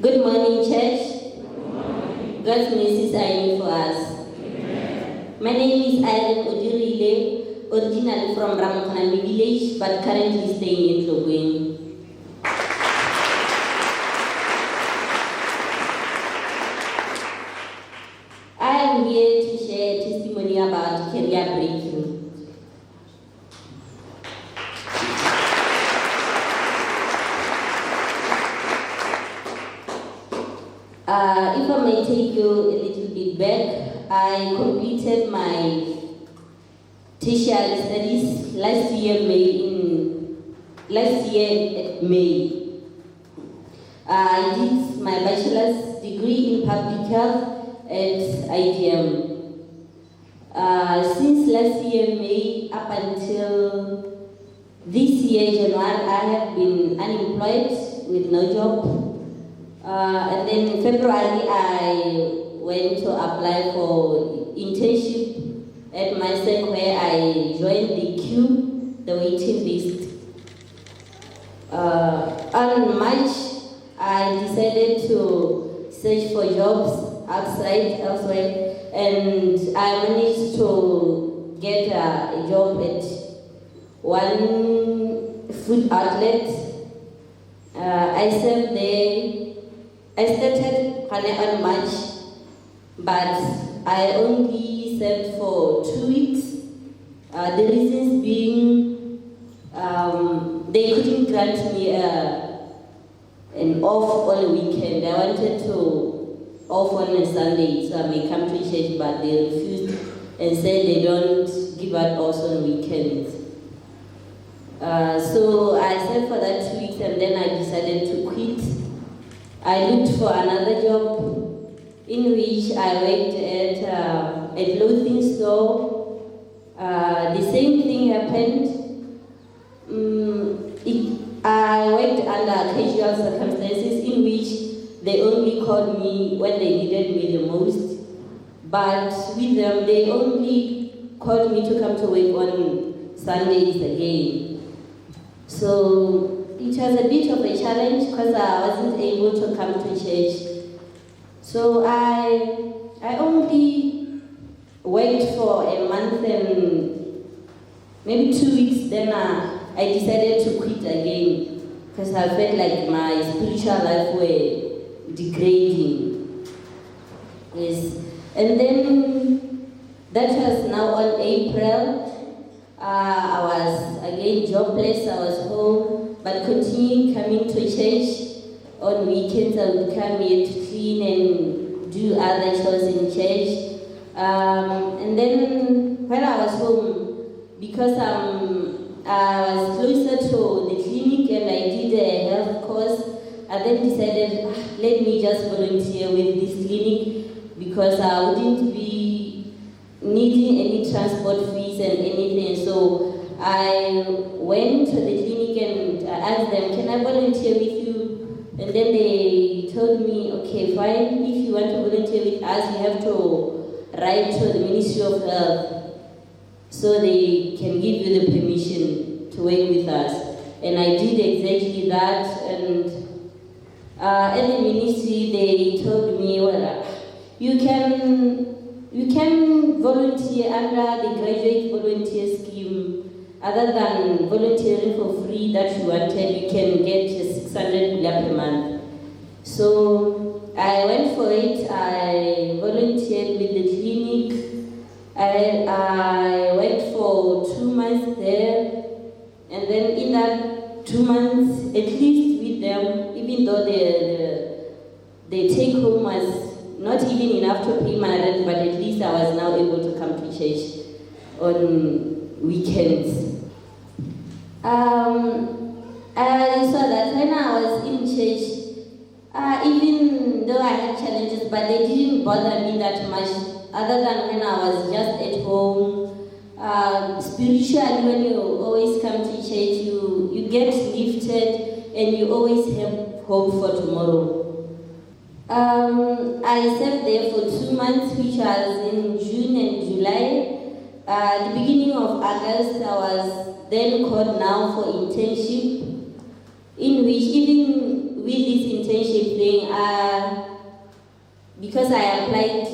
Good morning, church. God's mercies are new for us. Amen. My name is Ireen Odirile, originally from Ramkhanami village, but currently staying in Tlogweni. I am here to share testimony about career breakthrough. If I may take you a little bit back, I completed my tertiary studies last year at May. I did my bachelor's degree in public health at IDM. Since last year May up until this year January, I have been unemployed with no job. And then in February, I went to apply for internship at my sec where I joined the queue, the waiting list. On March, I decided to search for jobs elsewhere, and I managed to get a job at one food outlet. I served there. I started on March, but I only served for 2 weeks. The reasons being they couldn't grant me an off on a weekend. I wanted to off on a Sunday so I may come to church, but they refused and said they don't give out also on weekends. So I served for that 2 weeks and then I decided to quit. I looked for another job in which I worked at a clothing store. The same thing happened. I worked under casual circumstances in which they only called me when they needed me the most. But with them, they only called me to come to work on Sundays again. So it was a bit of a challenge because I wasn't able to come to church. So I only worked for a month and maybe 2 weeks, then I decided to quit again because I felt like my spiritual life were degrading. Yes. And then that was now on April. I was again jobless, I was home, but continuing coming to church. On weekends I would come here to clean and do other chores in church. And then when I was home, because I was closer to the clinic and I did a health course, I then decided, let me just volunteer with this clinic because I wouldn't be needing any transport fees and anything. So I went to the clinic and I asked them, can I volunteer with you? And then they told me, okay, fine, if you want to volunteer with us, you have to write to the Ministry of Health so they can give you the permission to work with us. And I did exactly that, and at the ministry they told me, well, you can volunteer under the graduate volunteer scheme. Other than volunteering for free that you wanted, you can get 600 per month. So I went for it. I volunteered with the clinic. I worked for 2 months there, and then in that 2 months, at least with them, even though the take home was not even enough to pay my rent, but at least I was now able to come to church on weekends. I saw that when I was in church, even though I had challenges, but they didn't bother me that much, other than when I was just at home. Spiritually, when you always come to church, you get lifted and you always have hope for tomorrow. I served there for 2 months, which was in June and July. The beginning of August, I was then called now for internship, in which even with this internship, internship thing, because I applied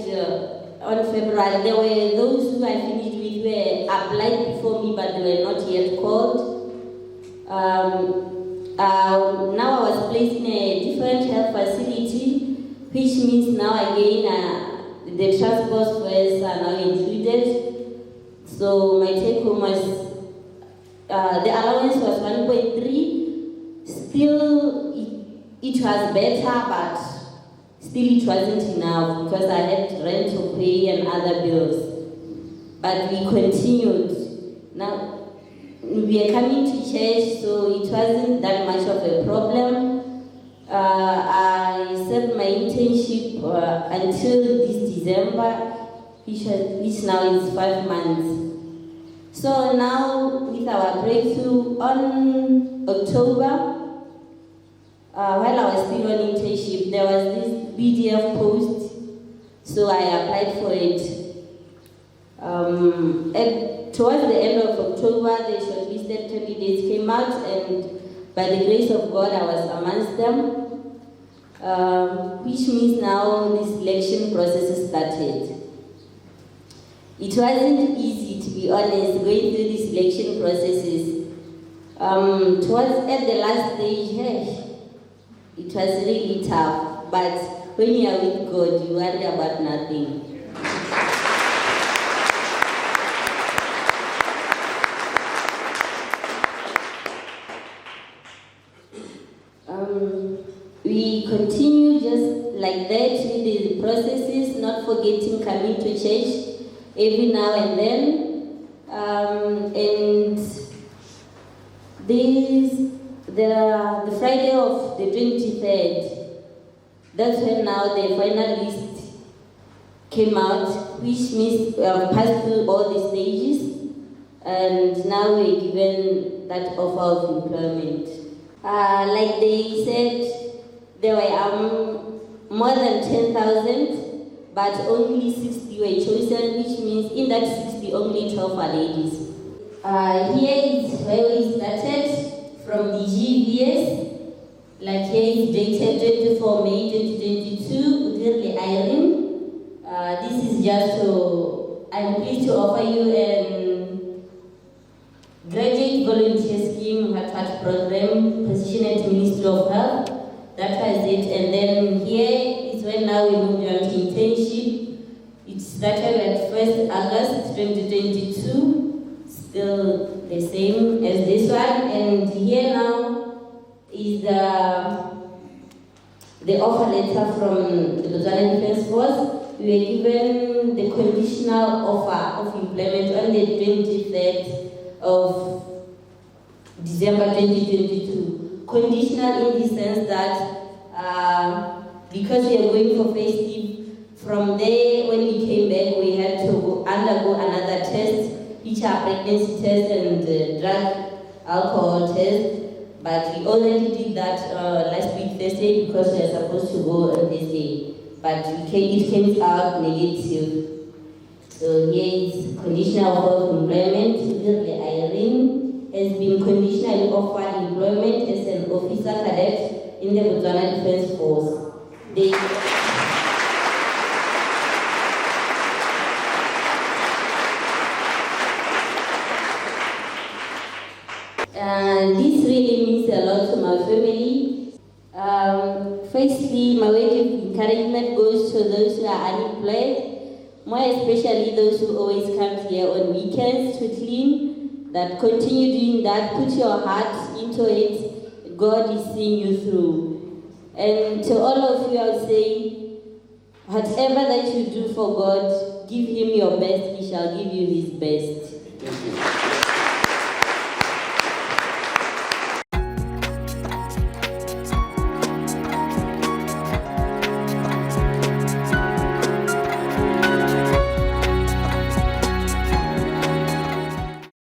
on February, there were those who I finished with were applied before me, but they were not yet called. Now I was placed in a different health facility, which means now again the transport fares are now included. So my take home was, the allowance was 1.3. Still, it was better, but still it wasn't enough because I had rent to pay and other bills. But we continued. Now, we are coming to church, so it wasn't that much of a problem. I served my internship until this December, which now is 5 months. So now, with our breakthrough on October, while I was still on internship, there was this BDF post, so I applied for it. Towards the end of October, the shortlisted candidates came out, and by the grace of God, I was amongst them, which means now the selection process started. It wasn't easy, to be honest, going through the selection processes. Towards at the last stage, it was really tough, but when you are with God, you worry about nothing. We continue just like that with the processes, not forgetting coming to church every now and then. And the Friday of the 23rd, that's when now the final list came out, which means we have passed through all the stages, and now we're given that offer of employment. Like they said, there were more than 10,000, but only 60 were chosen, which means in that 60, only 12 are ladies. Here is where we started from the GVS. Like here is dated 24 May 2022, Odirile Ireen. This is just I'm pleased to offer you a graduate volunteer scheme, HAT program, position at Ministry of Health. That was it. And then here is when now we moved on to internship. It started at 1st August 2022, still the same as this one. And here now is the offer letter from the Botswana Defence Force. We were given the conditional offer of employment on the 23rd of December 2022. Conditional in the sense that because we are going for festive, from there when we came back we had to undergo another test, which are pregnancy test and drug alcohol test. But we already did that last week Thursday because we are supposed to go on this day. But it came out negative. So here is conditional offer of employment. Ireen has been conditionally offered employment as an officer cadet in the Botswana Defence Force. This really means a lot to my family. Firstly, my word of encouragement goes to those who are unemployed, more especially those who always come here on weekends to clean. That continue doing that, put your heart into it. God is seeing you through. And to all of you, I would say, whatever that you do for God, give Him your best, He shall give you His best. Thank you.